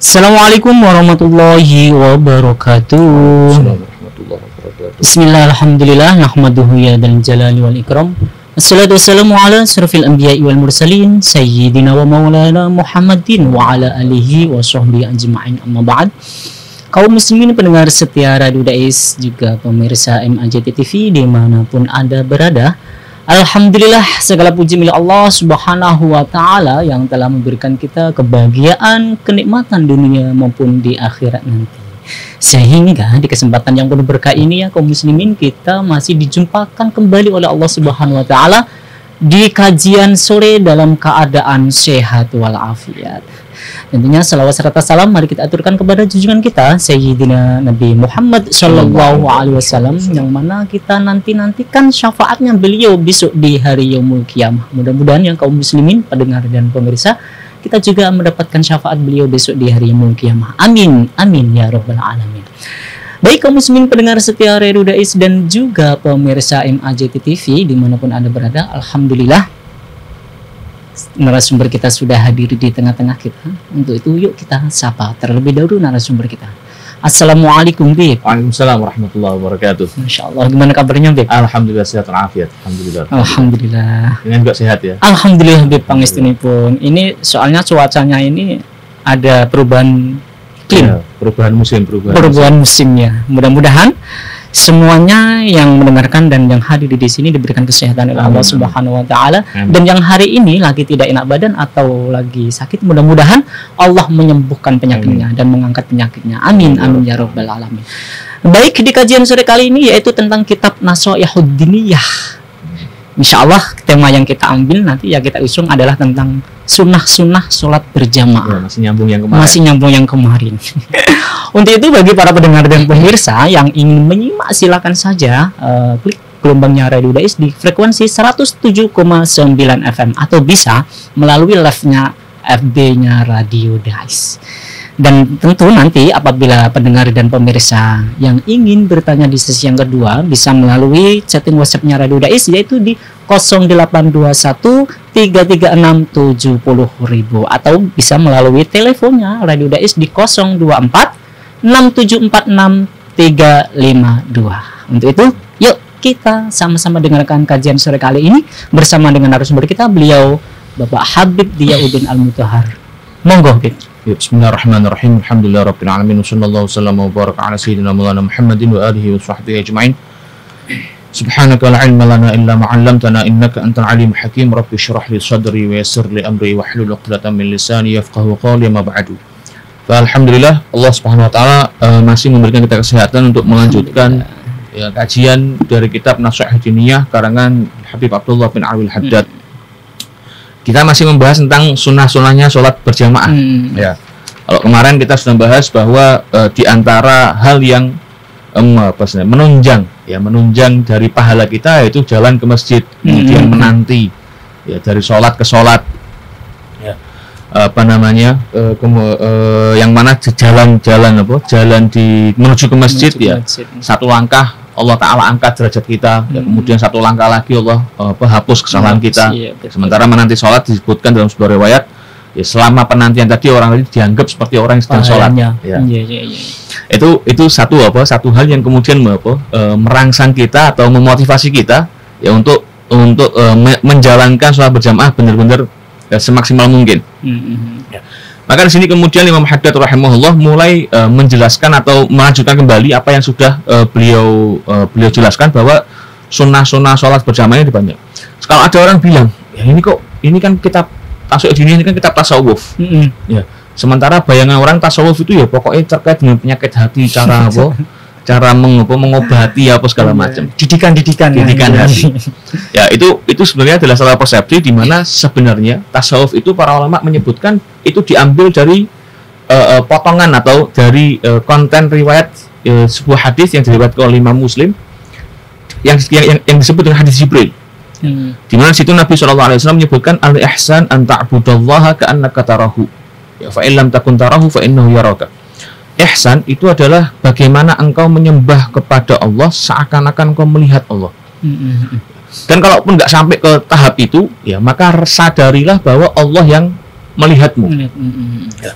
Assalamualaikum warahmatullahi wabarakatuh. Bismillah, alhamdulillah, nahmaduhu ya dan jalali wal ikram. Assalatu wassalamu ala asrafil anbiya'i wal mursalin sayyidina wa maulana Muhammadin wa ala alihi wa sahbihi ajma'in, amma ba'd. Kaum muslimin pendengar setia Radio Dais, juga pemirsa MAJT TV dimanapun Anda berada, alhamdulillah segala puji milik Allah Subhanahu wa Ta'ala yang telah memberikan kita kebahagiaan, kenikmatan dunia maupun di akhirat nanti. Sehingga di kesempatan yang penuh berkah ini ya kaum muslimin, kita masih dijumpakan kembali oleh Allah Subhanahu wa Ta'ala di kajian sore dalam keadaan sehat walafiat. Tentunya salawat serta salam mari kita aturkan kepada junjungan kita Sayyidina Nabi Muhammad Sallallahu Alaihi Wasallam, yang mana kita nantikan syafaatnya beliau besok di hari Yaumul Qiyamah. Mudah-mudahan yang kaum muslimin, pendengar dan pemirsa, kita juga mendapatkan syafaat beliau besok di hari Yaumul Qiyamah. Amin, amin ya rabbal alamin. Baik kaum muslimin pendengar setia Radio Dais dan juga pemirsa MAJT TV dimanapun Anda berada, alhamdulillah narasumber kita sudah hadir di tengah-tengah kita. Untuk itu yuk kita sapa terlebih dahulu narasumber kita. Assalamualaikum Bib. Waalaikumsalam warahmatullahi wabarakatuh. Masya Allah, gimana kabarnya Bib? Alhamdulillah sehat walafiat. Alhamdulillah. Ini juga sehat ya. Alhamdulillah Bib, pangestunipun. Ini soalnya cuacanya ini ada perubahan iklim. Ya, perubahan musimnya. Mudah-mudahan semuanya yang mendengarkan dan yang hadir di sini diberikan kesehatan oleh Allah Subhanahu wa Ta'ala. Dan yang hari ini lagi tidak enak badan atau lagi sakit, mudah-mudahan Allah menyembuhkan penyakitnya dan mengangkat penyakitnya. Amin, amin ya rabbal alamin. Baik, di kajian sore kali ini yaitu tentang kitab Nasha'ihud Diniyah. Insya Allah tema yang kita ambil nanti ya kita usung adalah tentang sunnah-sunnah sholat berjamaah. Ya, masih nyambung yang kemarin. Untuk itu bagi para pendengar dan pemirsa yang ingin menyimak, silakan saja klik gelombangnya Radio Dais di frekuensi 107,9 FM atau bisa melalui live-nya FB-nya Radio Dais. Dan tentu nanti apabila pendengar dan pemirsa yang ingin bertanya di sesi yang kedua bisa melalui chatting WhatsApp-nya Radio Dais, yaitu di 0821 336 70.000 atau bisa melalui teleponnya Radio Dais di 024 6746 352. Untuk itu yuk kita sama-sama dengarkan kajian sore kali ini bersama dengan narasumber kita, beliau Bapak Habib Diyauddin Al-Mutahhar. Monggo Bib. Bismillahirrahmanirrahim. Alhamdulillah rabbil alamin. Wassallallahu wasallam wa baraka ala sayyidina Maulana Muhammadin wa alihi wa sahbihi ajma'in. Subhanaka la ilma lana illa ma 'allamtana innaka antal alimul hakim. Rabbi shrah li sadri wa yassir li amri wahlul 'uqdatam min lisani yafqahu qawli, ma ba'du. Alhamdulillah Allah Subhanahu wa taala masih memberikan kita kesehatan untuk melanjutkan ya, kajian dari kitab Nasha'ihud Diniyah karangan Habib Abdullah bin Alwi Haddad. Kita masih membahas tentang sunnah-sunnahnya sholat berjamaah. Ya, kalau kemarin kita sudah bahas bahwa di antara hal yang menunjang dari pahala kita yaitu jalan ke masjid, kemudian menanti ya dari sholat ke sholat. Ya, yang mana jalan menuju ke masjid ya. Satu langkah Allah Ta'ala angkat derajat kita, ya, kemudian satu langkah lagi Allah hapus kesalahan kita. Sementara menanti sholat disebutkan dalam sebuah riwayat ya, selama penantian tadi orang tadi dianggap seperti orang yang sedang sholat. Ya. Itu satu hal yang kemudian merangsang kita atau memotivasi kita ya untuk menjalankan sholat berjamaah benar-benar ya, semaksimal mungkin. Ya. Maka di sini kemudian Imam Haddad rahimahullah mulai menjelaskan atau melanjutkan kembali apa yang sudah beliau jelaskan, bahwa sunnah-sunnah sholat berjamaah ini banyak. Kalau ada orang bilang, ya ini kan kitab Nasha'ihud Diniyah, ini kan kitab tasawuf. Ya. Sementara bayangan orang tasawuf itu ya pokoknya terkait dengan penyakit hati, cara mengobati apa segala macam. Didikan hati. Ya, itu sebenarnya adalah salah persepsi, di mana sebenarnya tasawuf itu para ulama menyebutkan itu diambil dari potongan atau dari konten riwayat sebuah hadis yang diriwayatkan oleh Imam Muslim yang disebut dengan hadis Jibril. Di mana situ Nabi SAW menyebutkan al-ihsan an ta'budallaha ka'annaka tarahu. Ya, fa illam takun tarahu fa innahu yaraka. Ihsan itu adalah bagaimana engkau menyembah kepada Allah seakan-akan engkau melihat Allah. Dan kalaupun nggak sampai ke tahap itu, ya maka sadarilah bahwa Allah yang melihatmu. Ya.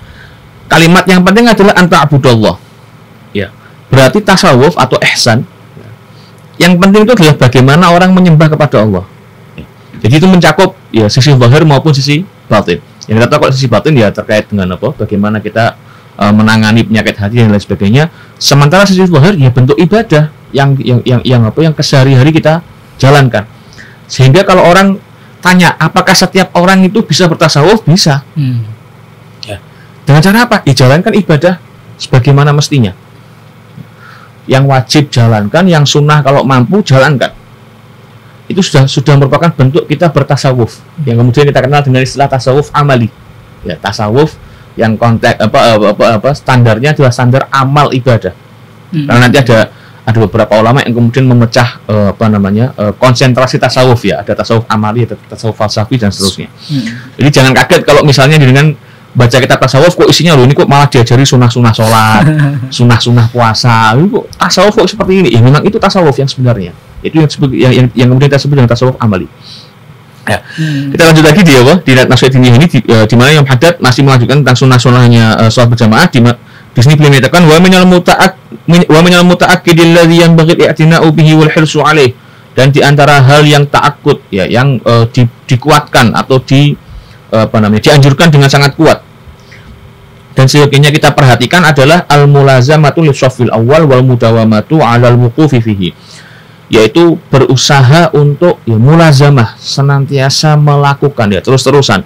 kalimat yang penting adalah anta'budallah. Ya. Berarti tasawuf atau ihsan, yang penting itu adalah bagaimana orang menyembah kepada Allah. Jadi itu mencakup ya sisi zahir maupun sisi batin. Yang kita tahu kalau sisi batin ya terkait dengan apa? Bagaimana kita menangani penyakit hati dan lain sebagainya. Sementara sisi zahir ya bentuk ibadah yang kesehari-hari kita jalankan. Sehingga kalau orang tanya apakah setiap orang itu bisa bertasawuf? Bisa. Ya. Dengan cara apa? Jalankan ibadah sebagaimana mestinya. Yang wajib jalankan, yang sunnah kalau mampu jalankan. Itu sudah merupakan bentuk kita bertasawuf, yang kemudian kita kenal dengan istilah tasawuf amali. Ya, tasawuf yang konteks standarnya adalah standar amal ibadah. Karena nanti ada beberapa ulama yang kemudian memecah konsentrasi tasawuf, ya, ada tasawuf amali, ada tasawuf falsafi dan seterusnya. Jadi jangan kaget kalau misalnya dengan baca kitab tasawuf kok isinya ini kok malah diajari sunah-sunah sholat, sunah-sunah puasa. Ini kok tasawuf kok seperti ini? Ya memang itu tasawuf yang sebenarnya. Itu yang kemudian kita sebut dengan tasawuf amali. Ya. Kita lanjut lagi di Nasruddin ini di mana yang Haddad masih melanjutkan tentang sunnah-sunnahnya sholat berjamaah. Di sini beliau menyatakan wa minal muta'akkidil ladzi yanbaghi i'tina'u bihi wal hirsu 'alaih, dan di antara hal yang ta'akkud ya yang dikuatkan atau dianjurkan dengan sangat kuat dan seyogianya kita perhatikan adalah al-mulazamatu lis-shaffil awal wal mudawamatu 'alal wuqufi fihi, yaitu berusaha untuk ya mulazamah, senantiasa melakukan ya terus-terusan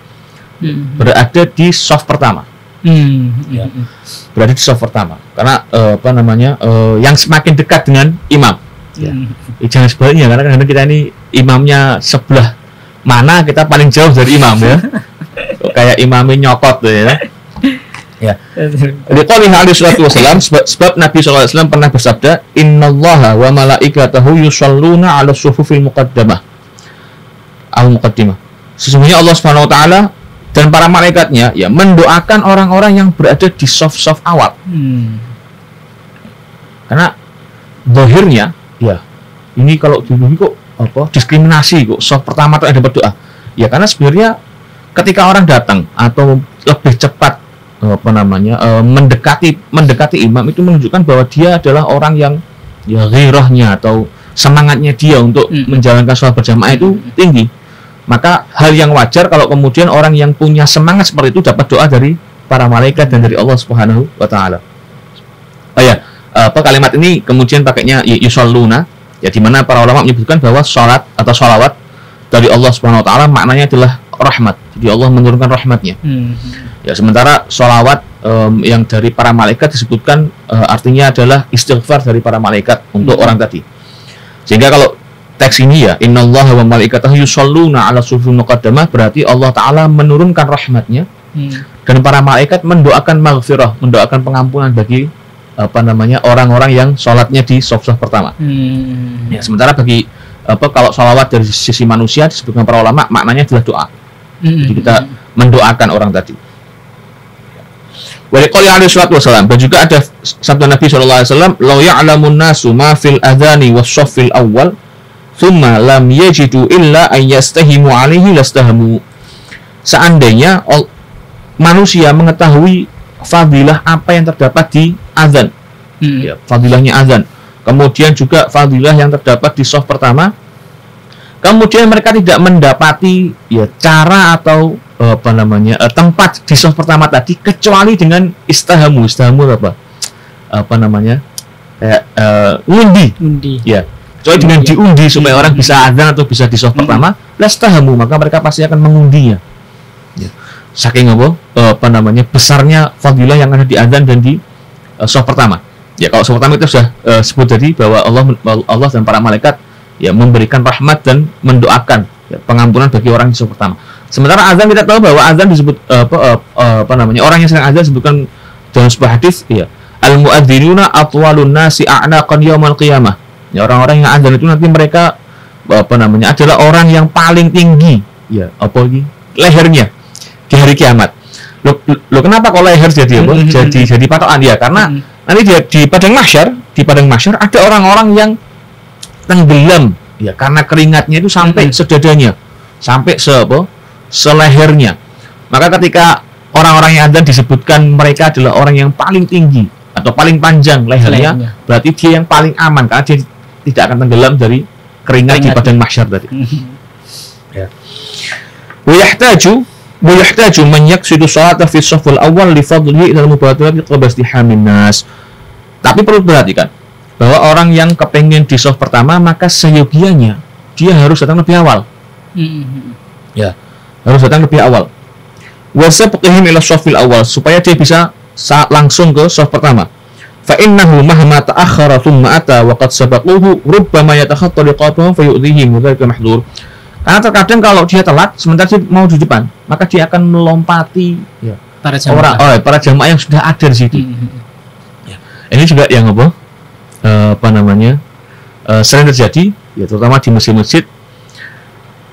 berada di shaf pertama. Ya, berada di shaf pertama karena yang semakin dekat dengan imam. Ya. Jangan sebaliknya, karena kadang-kadang kita ini imamnya sebelah mana kita paling jauh dari imam ya. Kayak imamnya nyokot ya. Ya. Liqaulihi alaihi salatu wasallam, sebab Nabi sallallahu alaihi wasallam pernah bersabda, "Innallaha wa malaikatahu yusholluna 'alas sufufil muqaddamah." Al-muqaddimah. Sesungguhnya Allah Subhanahu wa taala dan para malaikatnya ya mendoakan orang-orang yang berada di shaf-shaf awal. Karena zahirnya ya ini kalau dulu kok diskriminasi kok shaf pertama tuh ada berdoa. Ya karena sebenarnya ketika orang datang atau lebih cepat mendekati imam itu menunjukkan bahwa dia adalah orang yang ya ghairahnya atau semangatnya dia untuk menjalankan sholat berjamaah itu tinggi. Maka hal yang wajar kalau kemudian orang yang punya semangat seperti itu dapat doa dari para malaikat dan dari Allah Subhanahu wa taala. Kalimat ini kemudian pakainya yusalluna, ya di mana para ulama menyebutkan bahwa salat atau shalawat dari Allah Subhanahu wa taala maknanya adalah rahmat. Jadi Allah menurunkan rahmatnya. Ya, sementara sholawat yang dari para malaikat disebutkan artinya adalah istighfar dari para malaikat untuk orang tadi. Sehingga kalau teks ini ya innallaha wa malaikatahu yusholluna 'ala sufufil muqaddamah, berarti Allah taala menurunkan rahmatnya dan para malaikat mendoakan maghfirah, mendoakan pengampunan bagi orang-orang yang sholatnya di shaf-shaf pertama. Ya, sementara bagi kalau sholawat dari sisi manusia disebutkan para ulama maknanya adalah doa. Jadi kita mendoakan orang tadi. Wa liqauli alaihi salatu wasallam, dan juga ada sabda Nabi sallallahu alaihi wasallam, "Law ya'lamun nasu ma fil adhani was-shaffil awwal, thumma lam yajidu illa an yastahimu alaihi lastahamu." Seandainya manusia mengetahui fadilah apa yang terdapat di azan, ya, fadilahnya azan, kemudian juga fadilah yang terdapat di shaf pertama, kemudian mereka tidak mendapati ya cara atau tempat di shaf pertama tadi kecuali dengan istahamu undi ya, kecuali dengan diundi supaya orang bisa azan atau bisa di shaf pertama, lastahamu, maka mereka pasti akan mengundinya. Ya. Saking besarnya fadilah yang ada di azan dan di shaf pertama. Ya, kalau shaf pertama itu sudah sebut tadi bahwa Allah dan para malaikat ya memberikan rahmat dan mendoakan ya, pengampunan bagi orang di shaf pertama. Sementara azan kita tahu bahwa azan disebut orang yang sedang azan disebutkan dalam sebuah hadis ya, al-mu'adzinuna atwalun nasi a'naqan yaumal qiyamah. Ya, orang-orang yang azan itu nanti mereka adalah orang yang paling tinggi ya lehernya di hari kiamat. Lo kenapa kok leher jadi jadi patokan dia? Karena nanti dia di padang mahsyar ada orang-orang yang tenggelam ya karena keringatnya itu sampai sedadanya, sampai selehernya. Maka ketika orang-orang yang adzan disebutkan mereka adalah orang yang paling tinggi atau paling panjang lehernya, berarti dia yang paling aman karena dia tidak akan tenggelam dari keringat di padang mahsyar tadi. Ya. Wa yahtaju man yaqsidu sholata fi shaffil awwal li fadlihi ila al-mubadarati qabla istihamin nas. Tapi perlu perhatikan bahwa orang yang kepengen di shaf pertama maka seyogianya dia harus datang lebih awal. Ya, harus datang lebih awal. Wa sabqihim ila shaffil awwal supaya dia bisa langsung ke shaf pertama. Fa innahu mahma ta'akhkhara thumma ata wa qad sabaquhu rubbama yatakhatta liqatuhum fa yu'dhihim wa dhalika mahdhur. Karena terkadang kalau dia telat sementara dia mau di depan, maka dia akan melompati ya, para jamaah yang sudah ada di situ. Ya. Ini juga yang sering terjadi ya, terutama di masjid-masjid,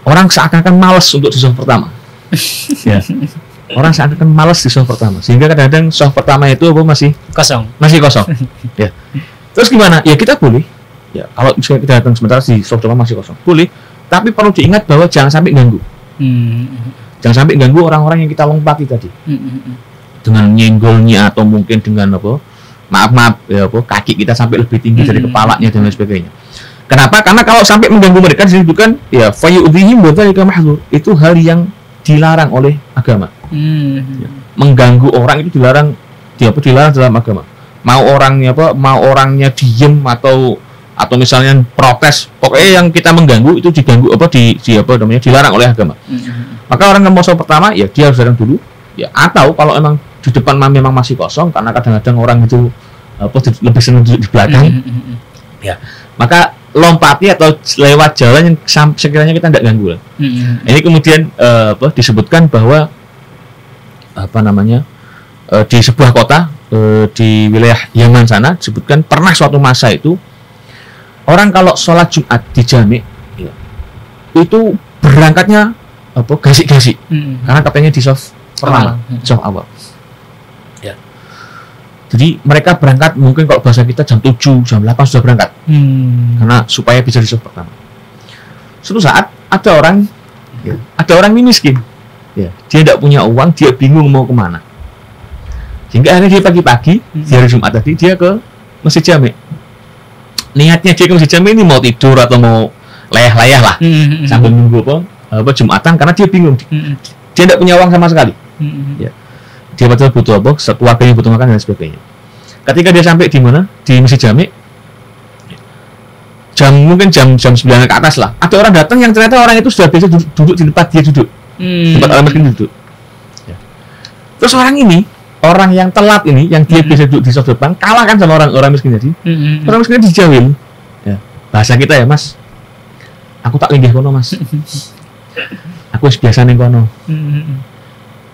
orang seakan-akan malas untuk di shaf pertama. Ya. Orang seakan-akan malas di shaf pertama, sehingga kadang-kadang shaf pertama itu masih kosong. Ya. Terus gimana? Ya kita boleh. Ya, kalau misalnya kita datang sementara di shaf pertama masih kosong, boleh. Tapi perlu diingat bahwa jangan sampai ganggu. Jangan sampai ganggu orang-orang yang kita lompati tadi. Dengan nyenggolnya atau mungkin dengan maaf ya kaki kita sampai lebih tinggi dari kepalanya dan lain sebagainya. Kenapa? Karena kalau sampai mengganggu mereka disebutkan ya fayu'dhihim wa dhalika mahdhur. Itu hal yang dilarang oleh agama. Ya, mengganggu orang itu dilarang dalam agama. Mau orangnya diem atau misalnya protes, pokoknya yang kita mengganggu itu diganggu dilarang oleh agama. Maka orang yang mau shaf pertama ya dia harus datang dulu ya, atau kalau emang di depan memang masih kosong karena kadang-kadang orang itu lebih senang duduk di belakang ya, maka lompati atau lewat jalan yang sekiranya kita tidak ganggu. Ini kemudian disebutkan bahwa di sebuah kota di wilayah Yaman sana disebutkan pernah suatu masa itu orang kalau sholat Jumat di jami ya, itu berangkatnya gasik-gasik karena katanya di shaf pertama, shaf awal. Ya. Jadi mereka berangkat mungkin kalau bahasa kita jam 7, jam 8 sudah berangkat karena supaya bisa di shaf pertama. Suatu saat ada orang ini miskin, ya, dia tidak punya uang, dia bingung mau kemana. Sehingga akhirnya dia pagi-pagi di hari Jumat tadi dia ke masjid jami. Niatnya dia ke masjid jami ini mau tidur atau mau layah-layah lah sambil nunggu Jumatan karena dia bingung. Dia tidak punya uang sama sekali. Ya. Dia betul butuh keluarganya butuh makan dan sebagainya. Ketika dia sampai di mana? Di masjid jami. Mungkin jam 9 ke atas lah. Ada orang datang yang ternyata orang itu sudah biasa duduk di tempat dia duduk. Tempat orang miskin duduk. Ya. Terus orang yang telat ini, yang dia bisa duduk di shaf depan, kalah kan sama orang miskin tadi. Orang miskin dijawil. Ya. Bahasa kita ya, Mas. Aku tak linggih kono, Mas. Aku biasa ning kono.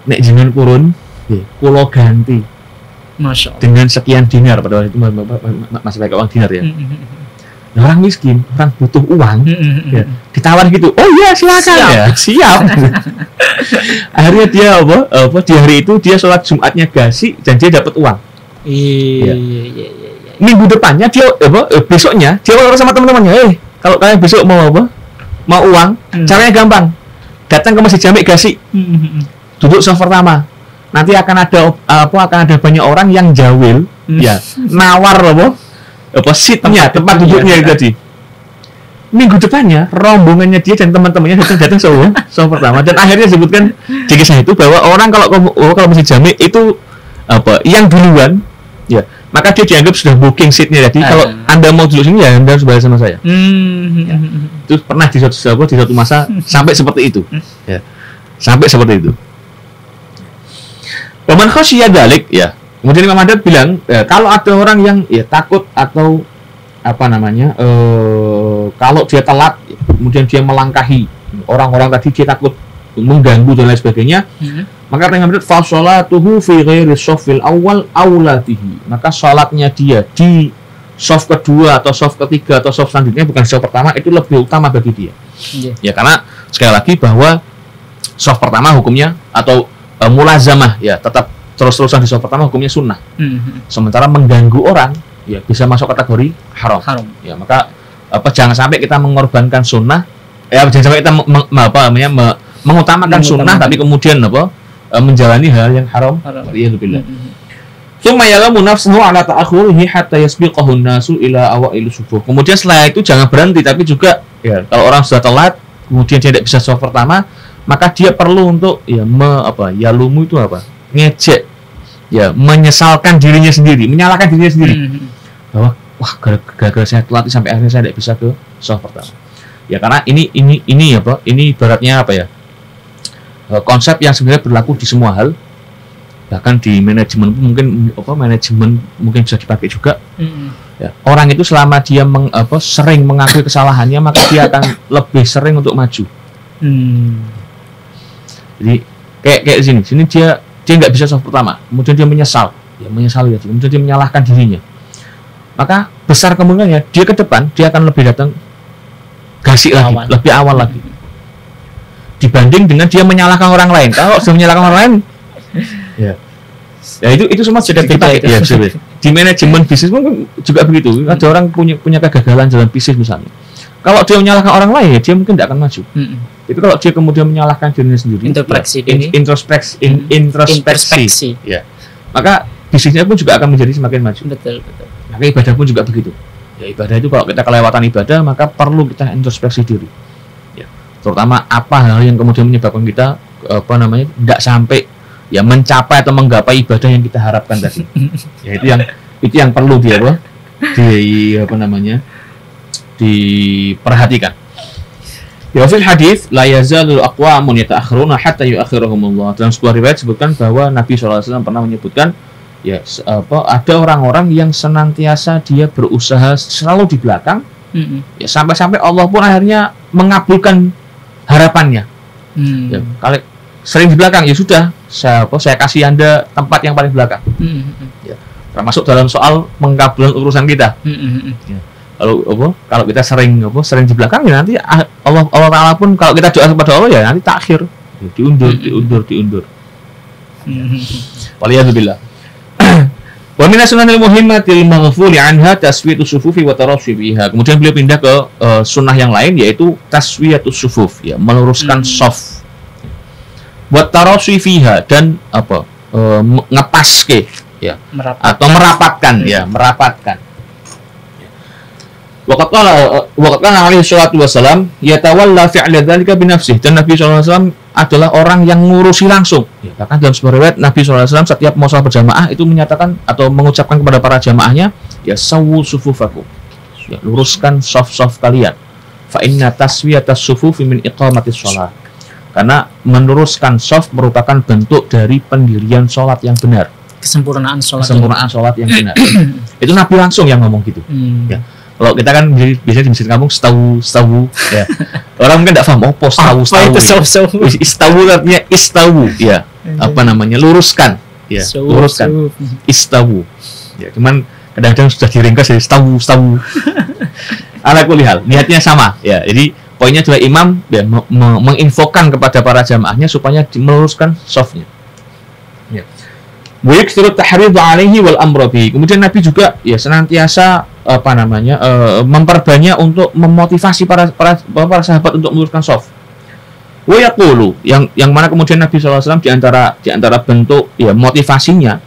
Nek jenengan purun, kula ganti. Masya Allah. Dengan sekian dinar pada waktu itu masih pakai uang dinar ya. Nah, orang miskin, orang butuh uang, ya, ditawar gitu. Oh iya, silakan. Siap. Akhirnya dia di hari itu dia sholat Jumatnya gasik dan dia dapat uang. Iya. Minggu depannya dia besoknya dia ngobrol sama teman-temannya, kalau kalian besok mau uang, caranya gampang. Datang ke masjid jami gasik. Duduk shaf pertama. Nanti akan ada banyak orang yang jawil, ya, nawar seatnya, tempat duduknya tadi. Minggu depannya rombongannya dia dan teman-temannya datang shaf pertama, dan akhirnya disebutkan di kisah itu bahwa orang kalau masjid jami itu yang duluan ya, maka dia dianggap sudah booking seatnya. Jadi kalau Anda mau duduk sini ya Anda harus bayar sama saya. Ya. Itu pernah di suatu masa sampai seperti itu. Ya. Sampai seperti itu. Waman khasyiya dzalik ya. Kemudian Imam Ahmad bilang kalau ada orang yang ya takut atau kalau dia telat kemudian dia melangkahi orang-orang tadi, dia takut mengganggu dan lain sebagainya, maka Imam Ahmad fa sholatuhu fi ghairi shaffil awal aulatihi, maka salatnya dia di shaf kedua atau shaf ketiga atau shaf selanjutnya, bukan shaf pertama, itu lebih utama bagi dia. Ya karena sekali lagi bahwa shaf pertama hukumnya atau mulazamah ya, tetap terus-terusan di shaf pertama hukumnya sunnah. Sementara mengganggu orang ya bisa masuk kategori haram. Ya maka jangan sampai kita mengorbankan sunnah, jangan sampai kita mengutamakan sunnah tapi kemudian menjalani hal yang haram. Waliyadzubillah. Tsumma yalamu nafsuhu ala ta'akhurihi hatta yasbiqahu an-nasu ila awail subuh. Kemudian setelah itu jangan berhenti, tapi juga ya kalau orang sudah telat kemudian dia tidak bisa shaf pertama, maka dia perlu untuk ya yalumu itu apa? Ngejek. Ya, menyesalkan dirinya sendiri, menyalahkan dirinya sendiri. Bahwa wah gara-gara saya telat sampai akhirnya saya tidak bisa ke shaf pertama. Ya karena ini ibaratnya apa ya? Konsep yang sebenarnya berlaku di semua hal. Bahkan di manajemen mungkin bisa dipakai juga. Ya, orang itu selama dia sering mengakui kesalahannya, maka dia akan lebih sering untuk maju. Jadi kayak di sini dia nggak bisa shaf pertama, kemudian dia menyesali, kemudian dia menyalahkan dirinya. Maka besar kemungkinannya dia ke depan dia akan lebih datang gasik lagi, lebih awal lagi. Dibanding dengan dia menyalahkan orang lain. Kalau sudah menyalahkan orang lain, ya itu semua sudah dipakai. Ya, di manajemen bisnis mungkin juga begitu. Ada orang punya kegagalan dalam bisnis misalnya. Kalau dia menyalahkan orang lain, ya dia mungkin tidak akan maju. Itu kalau dia kemudian menyalahkan dirinya sendiri. Introspeksi. Ya. Maka bisnisnya pun juga akan menjadi semakin maju. Betul. Maka ibadah pun juga begitu. Ya, ibadah itu kalau kita kelewatan ibadah, maka perlu kita introspeksi diri. Ya. Terutama apa hal yang kemudian menyebabkan kita tidak sampai ya mencapai atau menggapai ibadah yang kita harapkan tadi. Ya itu yang perlu diperhatikan. Ya fil hadis la yazalul aqwamun yata'akhiruna hatta yu'akhirahumullah. Dalam sebuah riwayat disebutkan bahwa Nabi SAW pernah menyebutkan ada orang-orang yang senantiasa dia berusaha selalu di belakang, ya sampai-sampai Allah pun akhirnya mengabulkan harapannya. Ya, kalau sering di belakang ya sudah, saya kasih Anda tempat yang paling belakang. Ya, termasuk dalam soal mengabulkan urusan kita. Ya. Kalau kita sering di belakang ya nanti Allah Taala pun kalau kita doa kepada Allah ya nanti takhir, ya, diundur. Waliyadzubillah. Wa min as-sunanil muhimmatil maghfuli anha taswiyatus sufufi wa tarashu biha. Kemudian beliau pindah ke sunnah yang lain yaitu taswiyatus sufuf, ya, meluruskan shaf. Wa tarashu fiha dan ngepaske, ya, atau merapatkan. Waqad qala alaihi salatu wasalam yatawalla fi'la dzalika bi nafsihi, dan Nabi sallallahu alaihi wasallam adalah orang yang ngurusi langsung. Ya, bahkan dalam sebuah riwayat Nabi sallallahu alaihi wasallam setiap mau salat berjamaah itu menyatakan atau mengucapkan kepada para jamaahnya, ya sawwu sufufakum. Ya, luruskan shaf-shaf kalian. Fa inna taswiyatas sufufi min iqamatis shalah. Karena meluruskan shaf merupakan bentuk dari pendirian salat yang benar. Kesempurnaan salat yang benar. Itu Nabi langsung yang ngomong gitu. Ya. Kalau kita kan biasanya di masjid kampung stawu, ya. Orang mungkin tidak paham stawu. Istawu artinya istawu, ya. Luruskan, ya. Luruskan. Istawu. Ya, cuman kadang-kadang sudah diringkas jadi stawu. Ala kulli hal, niatnya sama, ya. Jadi poinnya adalah imam ya menginfokan kepada para jamaahnya supaya meluruskan shafnya. Ya. Wa yaktsuru tahridhu alaihi wal amru bihi. Kemudian Nabi juga ya senantiasa memperbanyak untuk memotivasi para sahabat untuk meluruskan shaf. Wa yaqulu, yang mana kemudian Nabi SAW di antara bentuk ya motivasinya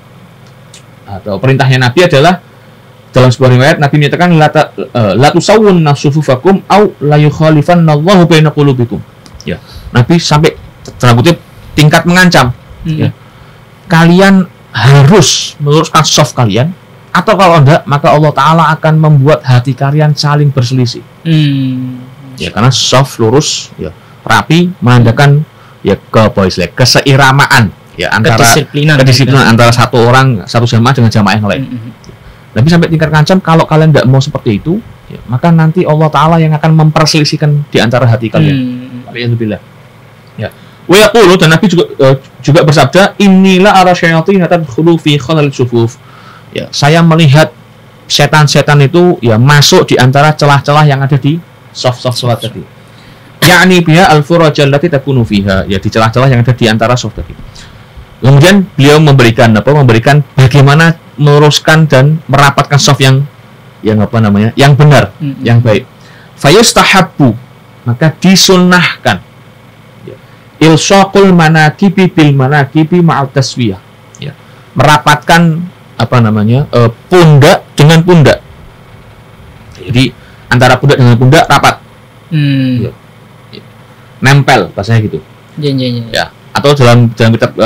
atau perintahnya Nabi adalah dalam sebuah riwayat Nabi menyatakan la tusawwunna sufufakum au la yukhalifanallahu baina qulubikum. Ya, Nabi sampai dalam kutip tingkat mengancam. Ya. Kalian harus meluruskan shaf kalian, atau kalau enggak maka Allah Ta'ala akan membuat hati kalian saling berselisih. Ya, karena shaf lurus, ya, rapi, menandakan ya keseiramaan, ya, antara kedisiplinan antara satu jamaah dengan jamaah yang lain. Nabi sampai tingkat ngancam kalau kalian tidak mau seperti itu, ya, maka nanti Allah Ta'ala yang akan memperselisihkan di antara hati kalian. Alhamdulillah. Ya. Wa yaqulu, dan Nabi juga bersabda, inilah ara syayatin tadkhulu fi khalal sufuf. Ya, saya melihat setan-setan itu ya masuk di antara celah-celah yang ada di shaf-shaf salat tadi. Yakni biha al-furajal lati takunu fiha, ya di celah-celah yang ada di antara shaf tadi. Kemudian beliau memberikan bagaimana meluruskan dan merapatkan shaf yang benar, yang baik. Fayustahabbu, maka disunnahkan. Ya. ilsaqul manakibi bil manakibi ma'al taswiyah. Ya. Merapatkan pundak dengan pundak. Jadi antara pundak dengan pundak rapat. Ya. Nempel bahasanya gitu. Ya. Atau dalam kitab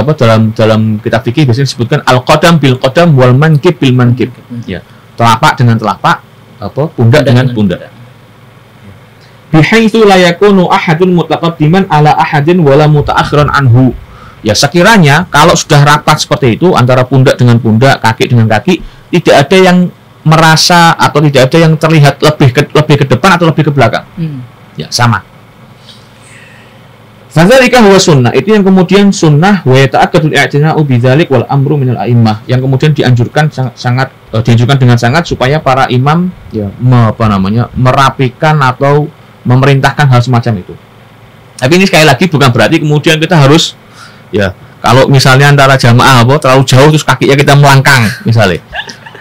dalam kitab fikih biasanya disebutkan al-qadam bil qadam wal mankib bil mankib. Ya. Telapak dengan telapak, pundak dengan pundak. Bihaitsu la yakunu ahadun mutaqaddiman ala ahadin wala mutaakhiran anhu. Ya, sekiranya kalau sudah rapat seperti itu antara pundak dengan pundak, kaki dengan kaki, tidak ada yang merasa atau tidak ada yang terlihat lebih ke depan atau lebih ke belakang. Ya, sama. Fadzalika huwa sunnah. Itu yang kemudian sunnah wa yata'akkadul i'tina'u bidzalik wal amru minal a'immah. Yang kemudian dianjurkan dengan sangat supaya para imam ya merapikan atau memerintahkan hal semacam itu. Tapi ini sekali lagi bukan berarti kemudian kita harus ya kalau misalnya antara jamaah terlalu jauh terus kakinya kita melangkang misalnya.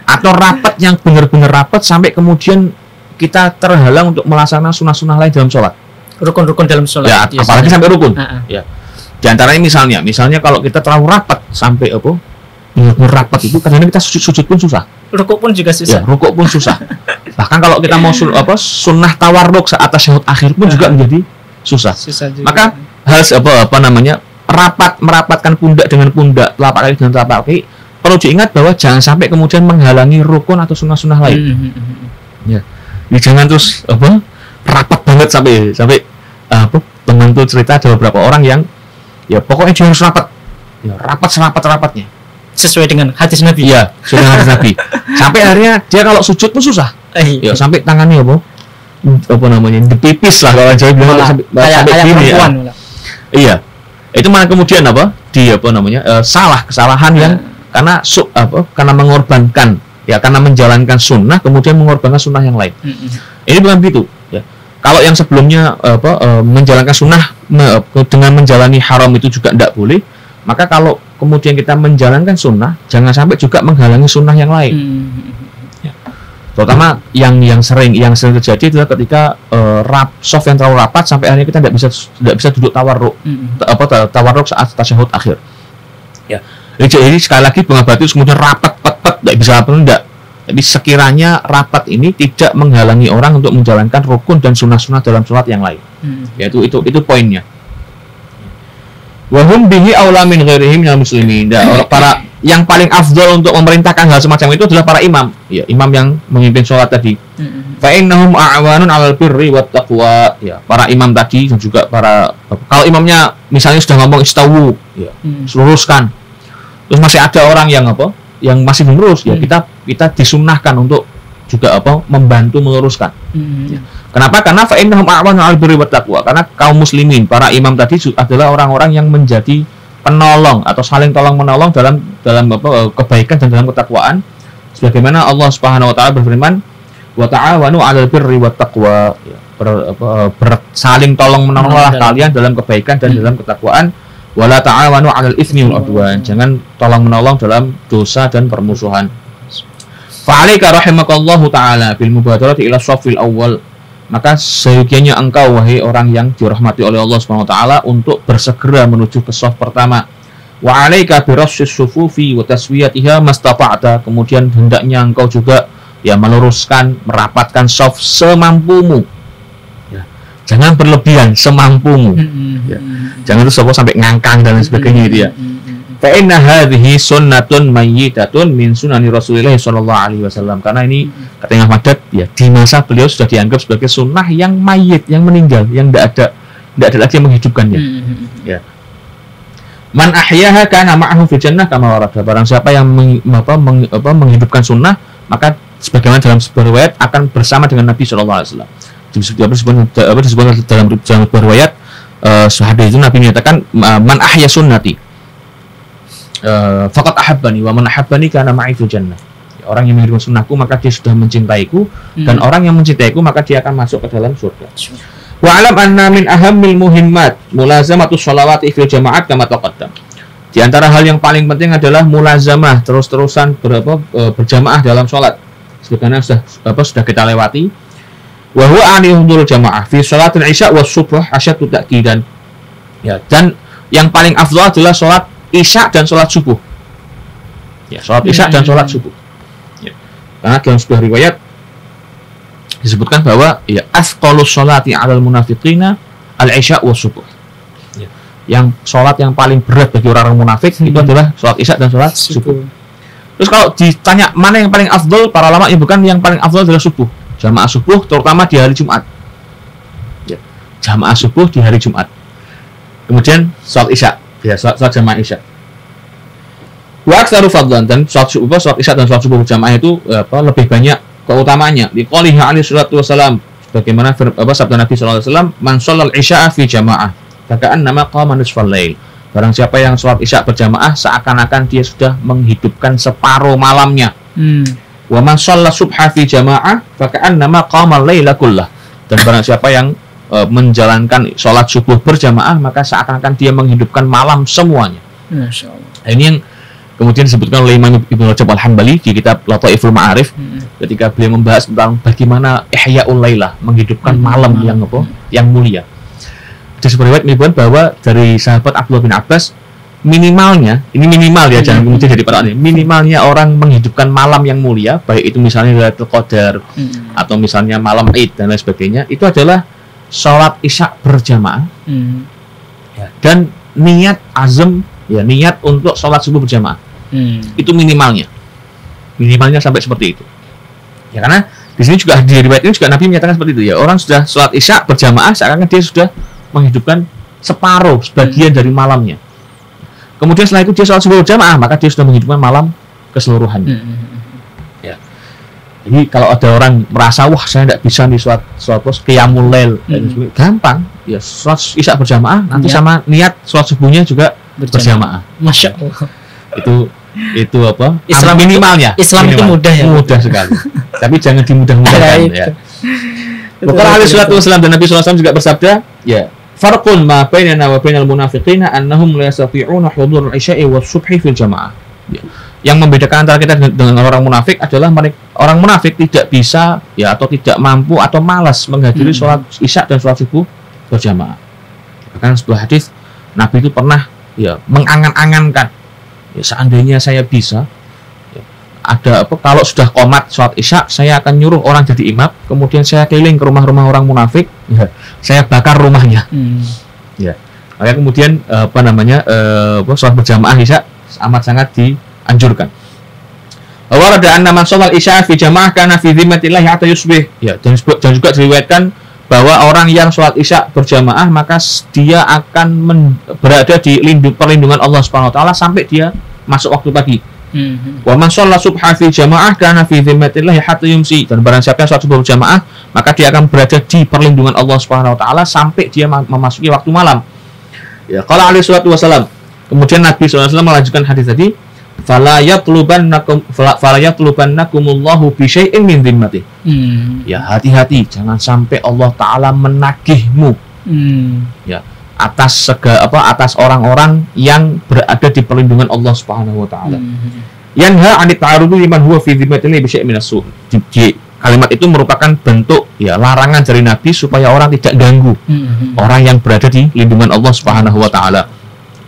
Atau rapat yang benar-benar rapat sampai kemudian kita terhalang untuk melaksanakan sunnah-sunnah lain dalam sholat. Rukun-rukun dalam sholat. Ya, apalagi sampai rukun. Ya. Di antaranya misalnya kalau kita terlalu rapat sampai rapat itu kadang-kadang kita sujud pun susah. Rukuk pun juga susah. Ya, rukuk pun susah. Bahkan kalau kita mau sunnah tawarruk saat tasyahud akhir pun juga menjadi susah. Maka harus merapatkan pundak dengan pundak, telapak kaki dengan telapak kaki. Perlu diingat bahwa jangan sampai kemudian menghalangi rukun atau sunnah-sunnah lain. Ya. Jadi jangan terus rapat banget sampai teman tuh cerita ada beberapa orang yang ya pokoknya dia harus rapat. Ya, rapat serapat-rapatnya. Sesuai dengan hadis Nabi. Iya, sesuai dengan hadis Nabi. Sampai akhirnya dia kalau sujud pun susah. Ya, sampai tangannya dipipis lah kalau Jawa bilang sampai gini ya. Iya. Itu malah kemudian kesalahan yang karena mengorbankan ya karena menjalankan sunnah kemudian mengorbankan sunnah yang lain. Ini bukan begitu ya. Kalau yang sebelumnya menjalankan sunnah dengan menjalani haram itu juga tidak boleh, maka kalau kemudian kita menjalankan sunnah jangan sampai juga menghalangi sunnah yang lain. Ya. Terutama yang sering terjadi adalah ketika soft yang terlalu rapat sampai akhirnya kita tidak bisa duduk tawarruk saat tasyahud akhir. Ya. Jadi sekali lagi bukan berarti kemudian rapat tidak bisa tidak. Tapi sekiranya rapat ini tidak menghalangi orang untuk menjalankan rukun dan sunnah-sunnah dalam sholat yang lain. Yaitu itu poinnya. Wahum bihi aula min ghairihim minal muslimin. Para yang paling afdal untuk memerintahkan hal semacam itu adalah para imam. Ya, imam yang memimpin sholat tadi. Fa innahum a'wanun 'alal birri wat taqwa. Ya, para imam tadi dan juga kalau imamnya misalnya sudah ngomong istawu, ya, luruskan. Terus masih ada orang yang masih melurus, ya kita disunnahkan untuk juga membantu meluruskan. Ya. Kenapa? Karena fa innahum a'wanun 'alal birri wat taqwa. Karena kaum muslimin, para imam tadi adalah orang-orang yang menjadi penolong atau saling tolong menolong dalam kebaikan dan dalam ketakwaan. Sebagaimana Allah Subhanahu wa taala berfirman, "Wa ta'awanu 'alal birri wat taqwa." Ya, saling tolong menolonglah kalian dalam kebaikan dan dalam ketakwaan. Wala ta'awanu 'alal itsmi wal 'udwan. Jangan tolong menolong dalam dosa dan permusuhan. Fa'alaika rahimakallahu ta'ala bil mubadarati ila shaffil awwal. Maka seyogianya engkau wahai orang yang dirahmati oleh Allah Subhanahu wa taala untuk bersegera menuju ke shaf pertama. Wa 'alaika bi rashis sufufi wa taswiyatiha mastata'ta. Kemudian hendaknya engkau juga meluruskan, merapatkan shaf semampumu. Ya. Jangan berlebihan, semampumu. Ya. Jangan terus sampai ngangkang dan sebagainya itu ya. Fa inna hadhihi sunnatun mayyitatun min sunani Rasulillah sallallahu alaihi wasallam. Karena ini kata Imam Ahmad ya di masa beliau sudah dianggap sebagai sunnah yang mayit, yang meninggal, yang tidak ada lagi yang menghidupkannya. Ya. Man ahyaha kana ma'ahu fil jannah kama warada. Barang siapa yang menghidupkan sunnah, maka sebagaimana dalam sebuah riwayat akan bersama dengan Nabi sallallahu alaihi wasallam. Disebut dalam sebuah riwayat hadis itu Nabi menyatakan man ahya sunnati faqad ahabbani wa man ahabbani kana ma'i fil jannah. Orang yang menghidupkan sunnahku maka dia sudah mencintaiku, dan orang yang mencintaiku maka dia akan masuk ke dalam surga. Wa alam anna min ahammil muhimmat mulazamatus sholawati fil jama'at kama taqaddam. Di antara hal yang paling penting adalah mulazamah, terus-terusan berjamaah dalam sholat. Sebagaimana sudah kita lewati. Wa huwa anihudul jamaah fi sholatil isya was subh asyaddu ta'kidan. Ya, dan yang paling afdal adalah sholat isya dan sholat subuh. Ya, sholat isya dan sholat subuh. Ya. Karena dalam sebuah riwayat disebutkan bahwa ya afdalus sholati 'alal munafiqina al-isya wa subuh. Ya. Yang sholat yang paling berat bagi orang-orang munafik itu adalah sholat isya dan sholat subuh. Terus kalau ditanya mana yang paling afdal, para ulama yang bukan yang paling afdal adalah subuh. Jamaah subuh terutama di hari Jumat. Ya. Jamaah subuh di hari Jumat. Kemudian sholat isya, ya sholat jamaah isya. Wa aktsaru fadlan, dan sholat subuh, sholat isya dan sholat subuh berjamaah itu lebih banyak keutamaannya. Di qoulihi alaihi salatu wasalam, bagaimana sabda Nabi sallallahu alaihi wasallam, man shallal isya fi jamaah, faka'annama qama nisfal lail. Barang siapa yang sholat isya berjamaah, seakan-akan dia sudah menghidupkan separuh malamnya. Wa man shalla subha fi jamaah, faka'annama qama laila kullah. Dan barang siapa yang menjalankan sholat subuh berjamaah, maka seakan-akan dia menghidupkan malam semuanya. Masya Allah. Nah, ini yang kemudian disebutkan oleh Imam Ibnu Rajab Al-Hambali di kitab Lataiful Ma'arif, ketika beliau membahas tentang bagaimana ihya'ul lailah, menghidupkan malam yang yang mulia. Ada sebuah riwayat menyebutkan bahwa dari sahabat Abdullah bin Abbas, minimalnya, ini minimal ya, jangan kemudian jadi para minimalnya orang menghidupkan malam yang mulia, baik itu misalnya Lailatul Qadar atau misalnya malam Id dan lain sebagainya, itu adalah sholat isya berjamaah ya, dan niat azam, ya niat untuk sholat subuh berjamaah. Itu minimalnya sampai seperti itu ya, karena di sini juga di riwayat ini juga Nabi menyatakan seperti itu ya, orang sudah sholat isya berjamaah seakan-akan dia sudah menghidupkan sebagian dari malamnya. Kemudian setelah itu dia sholat subuh berjamaah, maka dia sudah menghidupkan malam keseluruhannya. Ya. Jadi kalau ada orang merasa wah saya tidak bisa di sholat qiyamul lail, gampang ya, sholat isya berjamaah nanti sama niat sholat subuhnya juga berjamaah. Masya Allah. Itu apa? Islam minimalnya. Islam itu mudah ya. Mudah sekali. Tapi jangan dimudah-mudahkan ya. Bukan alaihi salatu wasallam, dan Nabi sallallahu alaihi wasallam juga bersabda, ya, farqun ma bainana wa bainal munafiqina annahum la yastati'una hudhur al-isya'i was subhi fil jamaah. Ya. Yang membedakan antara kita dengan orang munafik adalah orang munafik tidak bisa ya, atau tidak mampu atau malas menghadiri sholat isya dan sholat subuh berjamaah. Bahkan sebuah hadis Nabi itu pernah ya mengangan-angankan, ya, seandainya saya bisa ya, ada kalau sudah qomat sholat isya, saya akan nyuruh orang jadi imam, kemudian saya keliling ke rumah-rumah orang munafik, ya, saya bakar rumahnya. Ya, maka kemudian sholat berjamaah isya amat sangat dianjurkan. Warada anna man shallal isya fi jamaah kana fi dhimmatillah hatta yusbih. Ya, dan juga diriwayatkan bahwa orang yang sholat isya berjamaah maka dia akan berada di perlindungan Allah Subhanahu wa taala sampai dia masuk waktu pagi. Wa man shalla subha fi jamaah kana fi dhimmatillah hatta yumsi. Dan barang siapa yang sholat subuh berjamaah, maka dia akan berada di perlindungan Allah Subhanahu wa taala sampai dia memasuki waktu malam. Ya, qala alaihi salatu wasalam. Kemudian Nabi sallallahu alaihi wasallam melanjutkan hadis tadi, fala yatlubannakumullahu bi syai'in min dhimmati. Ya, hati-hati jangan sampai Allah taala menagihmu ya atas orang-orang yang berada di perlindungan Allah Subhanahu wa taala. Yanha 'anit ta'arudi liman huwa fi dhimmatihi bi syai'in minas su'. Kalimat itu merupakan bentuk ya larangan dari Nabi supaya orang tidak ganggu orang yang berada di lindungan Allah Subhanahu wa taala.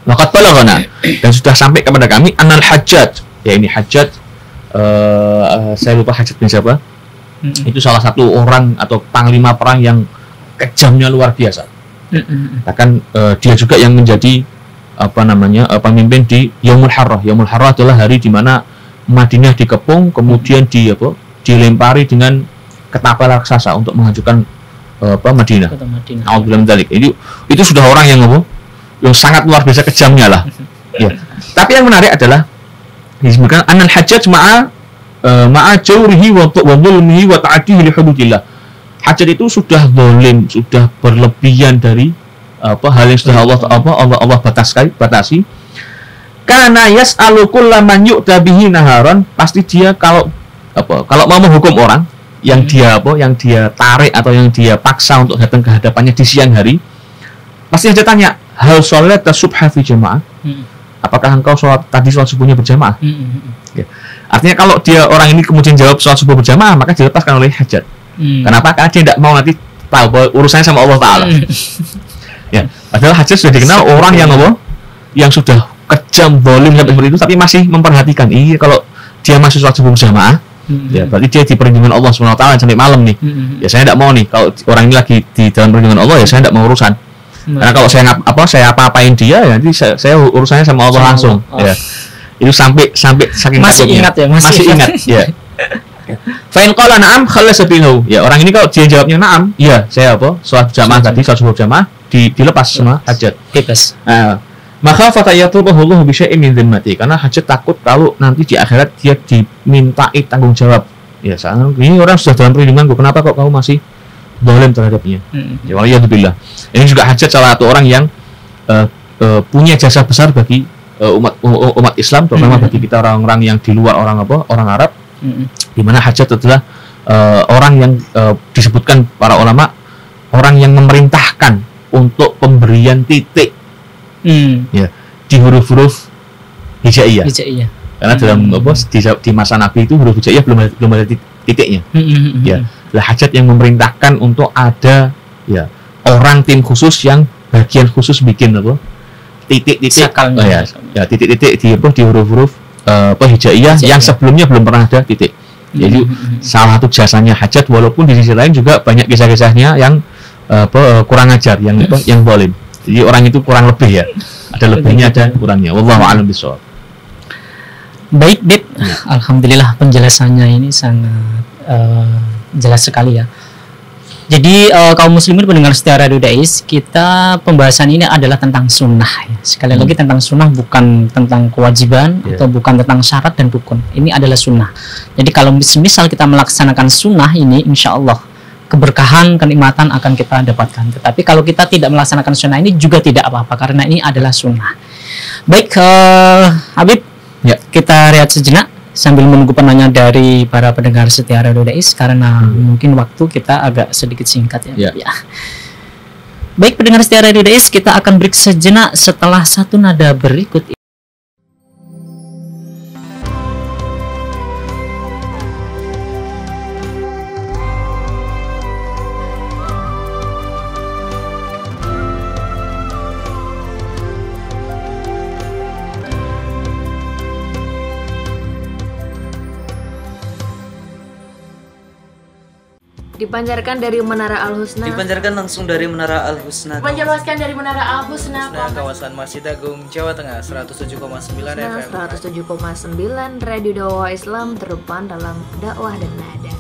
Waqad balaghana, dan sudah sampai kepada kami anal Hajjaj, ya ini Hajjaj, saya lupa Hajjaj bin siapa, itu salah satu orang atau panglima perang yang kejamnya luar biasa. Bahkan dia juga yang menjadi pemimpin di Yaumul Harrah. Yaumul Harrah adalah hari di mana Madinah dikepung, kemudian dilempari dengan ketapel raksasa untuk mengajukan Madinah. Alhamdulillah dzalik. Itu sudah orang yang sangat luar biasa kejamnya lah. Ya. Tapi yang menarik adalah disebutkan anal Hajjaj ma'a jawrihi wa dhulmihi wa ta'adihi li hududillah. Hajjaj itu sudah zalim, sudah berlebihan dari hal yang sudah Allah batasi. Karena yas'alu kullaman yu'ta bihi naharan, pasti dia kalau mau menghukum orang yang dia tarik atau yang dia paksa untuk datang ke hadapannya di siang hari, pasti dia tanya, hal sholat subha fi jamaah, apakah engkau sholat subuhnya berjamaah? Ya. Artinya kalau orang ini kemudian jawab sholat subuh berjamaah, maka dilepaskan oleh Hajjaj. Kenapa? Karena dia tidak mau nanti tahu bahwa urusannya sama Allah taala. Ya, padahal Hajjaj sudah dikenal orang yang yang sudah kejam, zalim sampai seperti itu, tapi masih memperhatikan. Iya, kalau dia masih sholat subuh berjamaah, ya berarti dia di perlindungan Allah SWT sampai malam nih. Ya saya tidak mau nih, kalau orang ini lagi di dalam perlindungan Allah, ya saya tidak mau urusan. Karena kalau saya apa-apain dia, ya nanti saya urusannya sama Allah langsung. Ya. Itu sampai saking masih takutnya. Ingat ya, masih ingat ya. Fa'in qala na'am khalasa bihi. Ya, orang ini kalau dia jawabnya na'am, iya, saya sholat jamaah tadi, sholat subuh jamaah dilepas semua hajat. Bebas. Maka fatayatubahu Allah bi syai'in min dhimmati, karena hajat takut kalau nanti di akhirat dia dimintai tanggung jawab. Ya, ini orang sudah dalam perlindunganku, kenapa kok kamu masih zalim terhadapnya? Ya waliyadzubillah. Ini juga hajat salah satu orang yang punya jasa besar bagi umat Islam, terutama bagi kita orang-orang yang di luar orang Arab. Di mana hajat adalah orang yang disebutkan para ulama orang yang memerintahkan untuk pemberian titik ya di huruf-huruf hijaiyah. Karena dalam di masa Nabi itu huruf hijaiyah belum ada titiknya. Ya, lah hajat yang memerintahkan untuk ada ya orang tim khusus yang bagian khusus bikin titik-titik titik-titik di huruf-huruf hijaiyah yang sebelumnya belum pernah ada titik. Jadi salah satu jasanya hajat, walaupun di sisi lain juga banyak kisah-kisahnya yang kurang ajar, yang zalim. Jadi orang itu kurang lebih ya. Ada lebihnya dan kurangnya. Wallahu a'lam bishawab. Baik, Bib. Alhamdulillah penjelasannya ini sangat jelas sekali ya. Jadi kaum muslimin pendengar setia Radio Dais, kita pembahasan ini adalah tentang sunnah ya. Sekali lagi tentang sunnah, bukan tentang kewajiban atau bukan tentang syarat dan rukun. Ini adalah sunnah. Jadi kalau misal kita melaksanakan sunnah ini, insya Allah keberkahan, kenikmatan akan kita dapatkan. Tetapi kalau kita tidak melaksanakan sunnah ini juga tidak apa-apa, karena ini adalah sunnah. Baik, Habib, ya, kita rehat sejenak sambil menunggu penanya dari para pendengar setia Radio Dais, karena mungkin waktu kita agak sedikit singkat ya. Baik, pendengar setia Radio Dais, kita akan break sejenak setelah satu nada berikut. Dipancarkan dari Menara Al-Husna. Dipancarkan langsung dari Menara Al-Husna. Dipancarkan dari Menara Al-Husna. Kawasan Masjid Agung, Jawa Tengah, 107,9 FM. 107,9 Radio Dakwah Islam, terdepan dalam dakwah dan nada.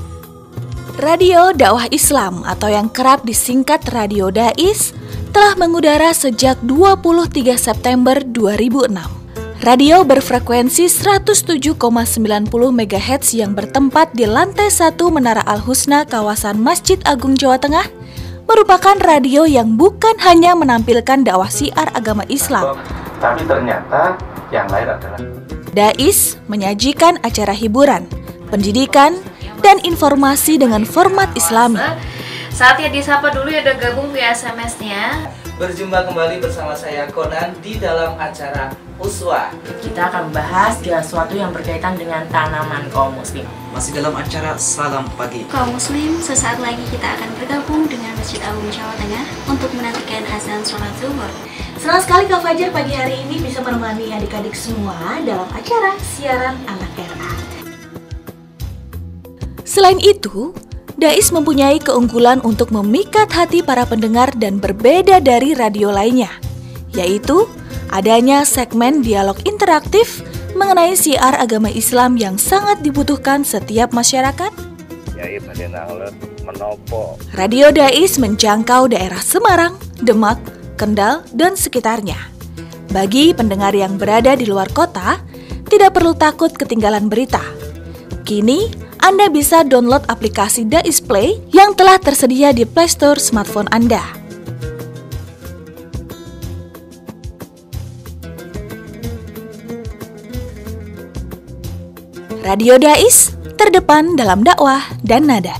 Radio Dakwah Islam atau yang kerap disingkat Radio Dais telah mengudara sejak 23 September 2006. Radio berfrekuensi 107,90 MHz yang bertempat di lantai 1 Menara Al-Husna kawasan Masjid Agung Jawa Tengah merupakan radio yang bukan hanya menampilkan dakwah syiar agama Islam, tapi ternyata yang lain adalah Dais menyajikan acara hiburan, pendidikan, dan informasi dengan format Islami. Saatnya disapa dulu ya, udah gabung via SMS-nya. Berjumpa kembali bersama saya Conan di dalam acara Uswa. Kita akan membahas segala sesuatu yang berkaitan dengan tanaman kaum muslim. Masih dalam acara Salam Pagi. Kaum muslim, sesaat lagi kita akan bergabung dengan Masjid Agung Jawa Tengah untuk menantikan azan sholat zuhur. Senang sekali Kak Fajar pagi hari ini bisa menemani adik-adik semua dalam acara siaran anak RA. Selain itu, Dais mempunyai keunggulan untuk memikat hati para pendengar dan berbeda dari radio lainnya, yaitu adanya segmen dialog interaktif mengenai syiar agama Islam yang sangat dibutuhkan setiap masyarakat. Radio Dais menjangkau daerah Semarang, Demak, Kendal, dan sekitarnya. Bagi pendengar yang berada di luar kota, tidak perlu takut ketinggalan berita. Kini, Anda bisa download aplikasi Dais Play yang telah tersedia di Play Store smartphone Anda. Radio Dais, terdepan dalam dakwah dan nada.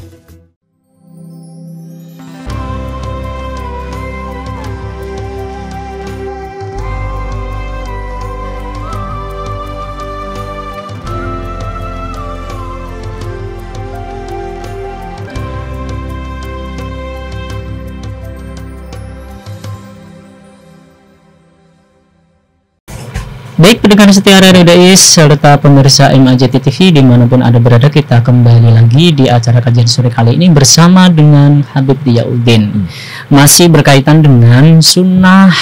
Baik pendengar setia Radio Dais serta pemirsa MAJT TV dimanapun Anda berada, kita kembali lagi di acara kajian sore kali ini bersama dengan Habib Diyauddin. Masih berkaitan dengan sunnah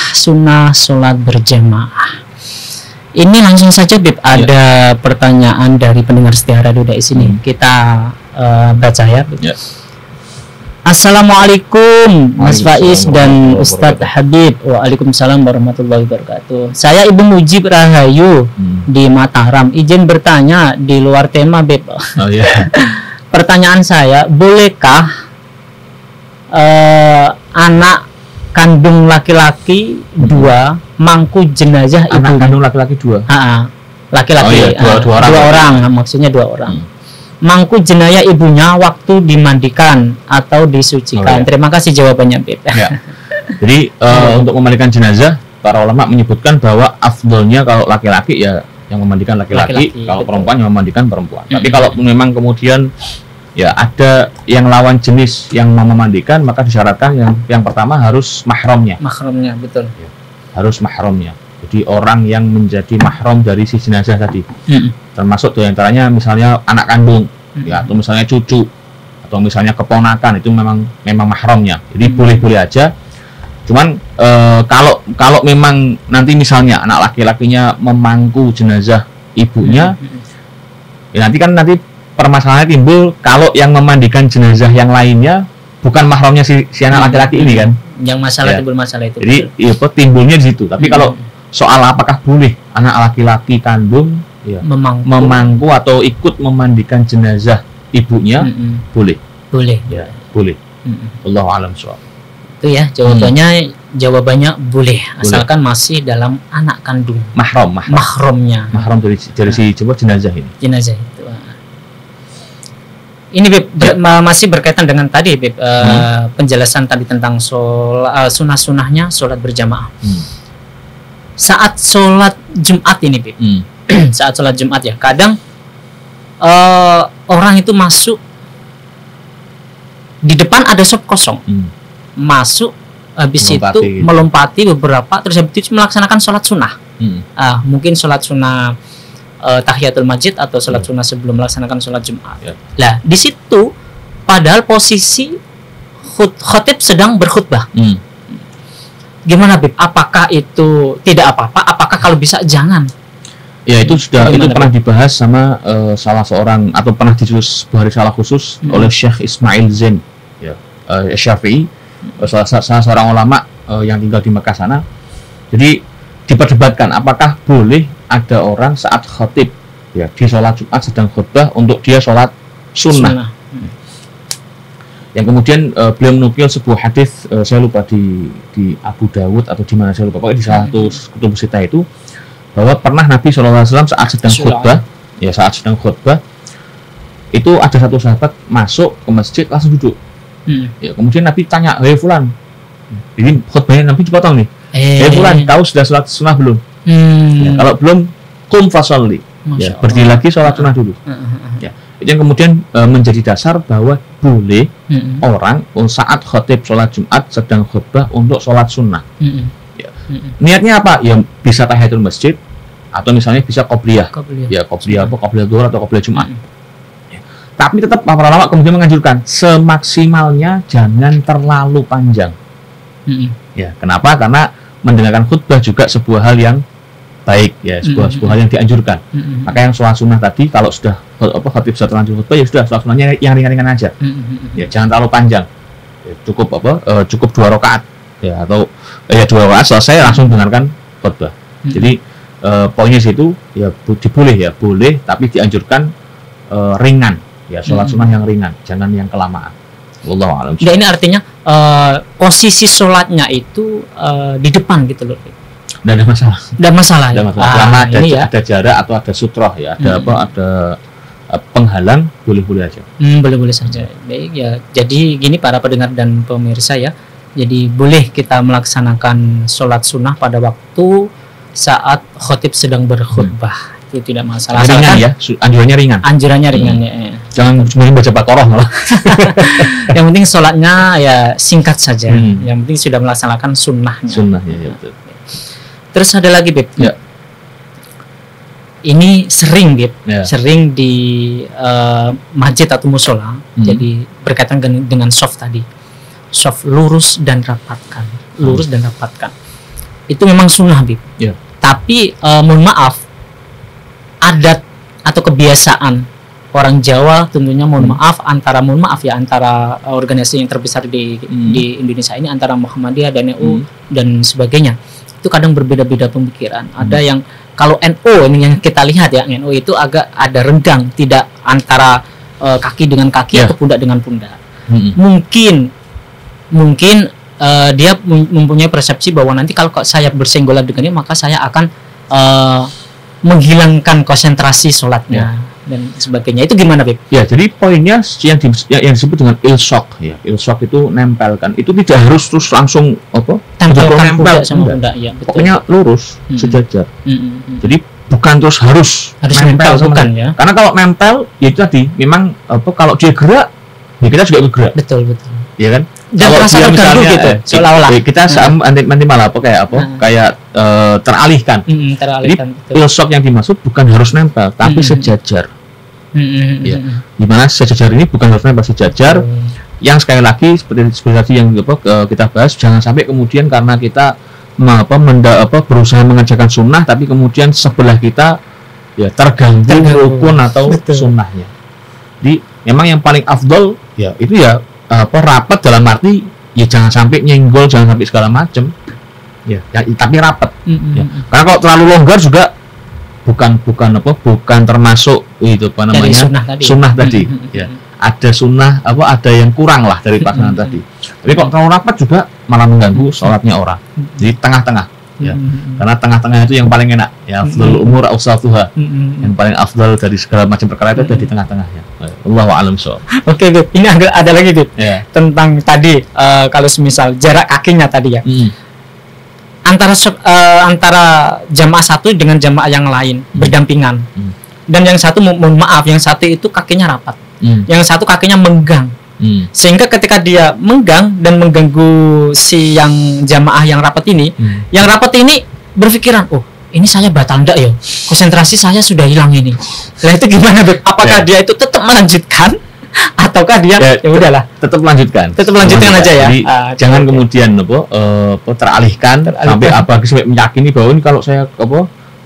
sholat berjamaah. Ini langsung saja Bib, ada pertanyaan dari pendengar setia Radio Dais ini. Kita baca ya Bib. Assalamualaikum Mas Faiz dan Ustadz Habib. Waalaikumsalam warahmatullahi wabarakatuh. Saya Ibu Mujib Rahayu di Mataram. Izin bertanya di luar tema Beb. Pertanyaan saya, bolehkah anak kandung laki-laki dua mangku jenazah ibu? Anak kandung laki-laki dua? Laki-laki dua orang, maksudnya dua orang. Mangku jenayah ibunya waktu dimandikan atau disucikan. Terima kasih jawabannya Beb. Jadi untuk memandikan jenazah, para ulama menyebutkan bahwa afdolnya kalau laki-laki ya yang memandikan laki-laki, kalau perempuan yang memandikan perempuan. Tapi kalau memang kemudian ya ada yang lawan jenis yang mau memandikan, maka disyaratkan yang pertama harus mahramnya. Mahramnya, betul. Harus mahramnya. Jadi orang yang menjadi mahram dari si jenazah tadi. Termasuk diantaranya misalnya anak kandung, ya, atau misalnya cucu, atau misalnya keponakan, itu memang mahramnya. Jadi boleh-boleh aja. Cuman kalau memang nanti misalnya anak laki-lakinya memangku jenazah ibunya, ya nanti permasalahannya timbul kalau yang memandikan jenazah yang lainnya bukan mahramnya si anak laki-laki ini kan. Yang masalah timbul masalah itu. Jadi ya, timbulnya di situ. Tapi kalau soal apakah boleh anak laki-laki kandung memangku atau ikut memandikan jenazah ibunya, boleh ya, boleh. Allahu a'lam bishawab. Itu ya jawabannya boleh, asalkan masih dalam anak kandung, mahramnya, mahram dari si jenazah ini. Jenazah itu. Ini Beb, masih berkaitan dengan tadi Beb, penjelasan tadi tentang sunnah-sunnahnya sholat berjamaah. Saat sholat Jumat ini Beb, saat sholat Jumat ya, kadang orang itu masuk di depan ada sop kosong, masuk habis itu melompati beberapa, terus habis itu melaksanakan sholat sunnah. Mungkin sholat sunnah tahiyatul masjid atau sholat sunnah sebelum melaksanakan sholat Jumat. Lah di situ padahal posisi khotib sedang berkhutbah. Gimana Bib? Apakah itu tidak apa-apa? Apakah kalau bisa jangan? Ya itu pernah dibahas sama salah seorang, atau pernah ditulis sebuah risalah khusus oleh Syekh Ismail Zain, ya, Syafi'i, salah seorang ulama yang tinggal di Mekah sana. Jadi diperdebatkan apakah boleh ada orang saat khatib ya di sholat Jumat sedang khutbah untuk dia sholat sunnah. Yang kemudian beliau menukil sebuah hadis, saya lupa di Abu Dawud atau di mana, saya lupa, pokoknya di salah satu kutubus sitah itu, bahwa pernah Nabi SAW saat sedang khutbah, ya saat sedang khutbah itu ada satu sahabat masuk ke masjid langsung duduk. Ya, kemudian Nabi tanya, "Hei Fulan," ini khutbahnya Nabi dipotong nih, "Hei Fulan, kau sudah sholat sunnah belum?" Ya, kalau belum, "Qum fasolli," ya, berdiri lagi sholat sunnah dulu. Ya, itu yang kemudian menjadi dasar bahwa boleh orang saat khotib sholat Jumat sedang khutbah untuk sholat sunnah. Ya. Niatnya apa? Ya bisa tahiyatul masjid atau misalnya bisa qobliyah. Ya qobliyah dhuhr atau qobliyah Jumat. Ya. Tapi tetap para ulama kemudian menganjurkan semaksimalnya jangan terlalu panjang. Ya, kenapa? Karena mendengarkan khutbah juga sebuah hal yang baik, ya, sebuah hal yang dianjurkan. Maka yang sholat sunnah tadi, kalau sudah khatib sudah terlanjur khutbah, ya sudah sholat sunnahnya yang ringan-ringan aja. Ya, jangan terlalu panjang. Ya, cukup 2 rakaat, ya, atau 2 rakaat selesai langsung dengarkan khutbah. Jadi poinnya situ ya boleh, tapi dianjurkan ringan, ya, sholat sunnah yang ringan, jangan yang kelamaan. Wallahu a'lam. Ya, ini artinya posisi sholatnya itu di depan gitu loh. Tidak ada masalah. Selama ada jarak atau ada sutroh, ya, ada penghalang, boleh-boleh aja. Boleh-boleh saja. Baik ya. Jadi gini para pendengar dan pemirsa ya. Jadi boleh kita melaksanakan sholat sunnah pada waktu saat khotib sedang berkhutbah. Itu tidak masalah. Ringan ya. Anjurannya ringan. Ya. Jangan cuma baca Baqarah malah. Yang penting sholatnya ya singkat saja. Yang penting sudah melaksanakan sunnahnya. Sunnahnya, ya betul. Terus ada lagi Beb, ini sering sering di masjid atau musola. Jadi berkaitan dengan soft tadi, soft lurus dan rapatkan, itu memang sunnah Bib. Tapi mohon maaf, adat atau kebiasaan orang Jawa tentunya mohon maaf antara organisasi yang terbesar di Indonesia ini, antara Muhammadiyah dan NU dan sebagainya, itu kadang berbeda-beda pemikiran. Ada yang kalau NU ini yang kita lihat ya, NU itu agak ada renggang, tidak antara kaki dengan kaki atau pundak dengan pundak. Mungkin dia mempunyai persepsi bahwa nanti kalau saya bersenggolan dengannya maka saya akan menghilangkan konsentrasi sholatnya dan sebagainya. Itu gimana, Bib? Ya, jadi poinnya yang disebut dengan ilsok ya. Ilsok itu nempelkan. Itu tidak harus terus langsung tempelkan pundak sama pundak, ya, betul. Pokoknya lurus, sejajar. Jadi bukan terus harus nempel bukan ya. Karena kalau nempel ya itu tadi memang kalau dia gerak ya kita juga bergerak. Betul. Iya kan? Dan kalau dia misalnya gitu, seolah-olah kita nanti malah kayak teralihkan. Jadi ilsok yang dimaksud bukan harus nempel tapi sejajar. Ya. Dimana sejajar ini bukan harus nempel, sejajar. Yang sekali lagi seperti yang kita bahas, jangan sampai kemudian karena kita berusaha mengerjakan sunnah tapi kemudian sebelah kita ya terganggu rukun atau sunnahnya. Jadi memang yang paling afdol ya itu ya rapat dalam arti ya jangan sampai nyenggol, jangan sampai segala macam ya tapi rapat ya. Karena kalau terlalu longgar juga bukan termasuk itu sunnah tadi ya. Ada sunnah ada yang kurang lah dari pasangan tadi. Tapi kalau terlalu rapat juga malah mengganggu sholatnya orang. Jadi tengah-tengah ya. Karena tengah-tengah itu yang paling enak ya, afdhalul umur awsatuha. Yang paling afdal dari segala macam perkara itu ada di tengah-tengah ya. Wallahu a'lam bishawab. Oke, Bib. Ini ada lagi, Bib. Tentang tadi kalau semisal jarak kakinya tadi ya. Antara jamaah satu dengan jamaah yang lain berdampingan. Dan yang satu mohon maaf, yang satu itu kakinya rapat. Yang satu kakinya menggang. Sehingga ketika dia menggang dan mengganggu si yang jamaah yang rapat ini, yang rapat ini berpikiran, oh ini saya batal enggak ya, konsentrasi saya sudah hilang ini. Nah itu gimana, Beb? Apakah dia itu tetap melanjutkan ataukah dia ya udahlah tetap melanjutkan aja ya. Jadi, jangan kemudian teralihkan sampai meyakini bahwa ini kalau saya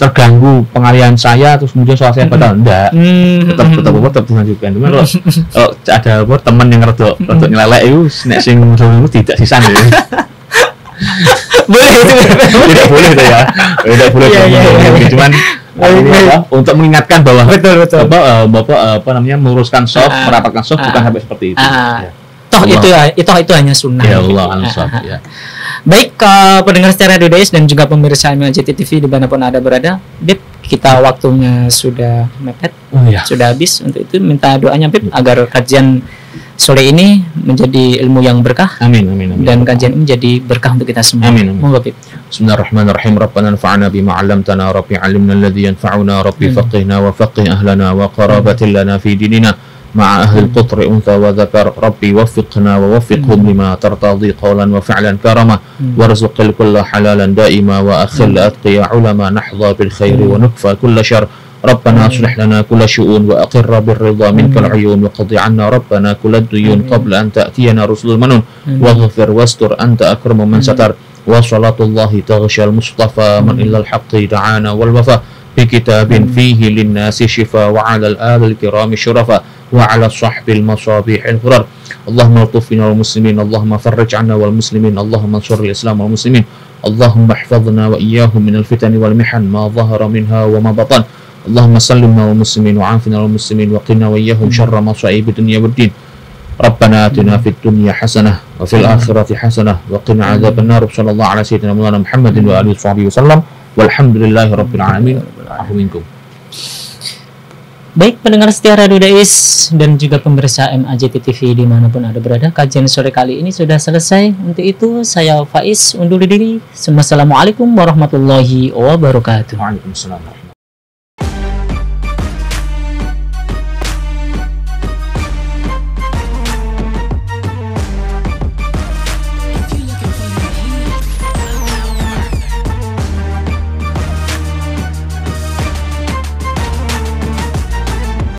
terganggu pengalihan saya terus kemudian soal saya batal, enggak, tetap dilanjutkan. Cuma kalau ada teman yang rada nyelelek itu nek sing tidak sisan ya. Boleh itu. Tidak boleh itu ya. Tidak boleh. Cuman untuk mengingatkan bahwa betul meluruskan shaf, merapatkan shaf bukan sampai seperti itu. Toh itu hanya sunnah. Ya Allah ya. Baik, pendengar setia Radio Dais dan juga pemirsa MLJT TV dimanapun Anda berada, Bib, kita waktunya sudah mepet, sudah habis. Untuk itu minta doanya, Bib, agar kajian sore ini menjadi ilmu yang berkah. Amin. Dan kajian ini menjadi berkah untuk kita semua. Amin. Monggo, Bib. Bismillahirrahmanirrahim. Rabbana anfa'na bima 'allamtana, Rabbi 'allimna alladhi yanfa'una, Rabbi faqihna wa faqih ahlana wa qarabatin lana fi dinina مع أهل القطر أنثى وذكر ربي وفقنا ووفقهم لما ترتضي قولا وفعلا كرما وارزق الكل حلالا دائما وأخل أتقيا علما نحظى بالخير ونكفى كل شر ربنا أصلح لنا كل شؤون وأقر بالرضا منك العيون وقضي عنا ربنا كل الديون قبل أن تأتينا رسل المنون واغفر واستر أنت أكرم من ستر وصلاة الله تغشى المصطفى من إلا الحق دعانا والوفا بكتاب فيه للناس شفاء وعلى الآل الكرام شرفاء وعلى الصحب المصابيح الغرر اللهم الطف بنا والمسلمين اللهم فرج عنا والمسلمين اللهم انصر الإسلام والمسلمين اللهم احفظنا وإياهم من الفتن والمحن ما ظهر منها وما بطن اللهم سلمنا والمسلمين وعافنا والمسلمين وقنا وإياهم شر مصائب الدنيا والدين ربنا آتنا في الدنيا حسنة وفي الآخرة حسنة وقنا عذاب النار صلى الله على سيدنا مولانا محمد وآله وصحبه وسلم walhamdulillahi rabbil alamin. Baik, pendengar setia Radio Dais dan juga pemirsa MAJT TV dimanapun Anda berada, kajian sore kali ini sudah selesai. Untuk itu saya Faiz undur diri. Assalamualaikum warahmatullahi wabarakatuh. Waalaikumsalam.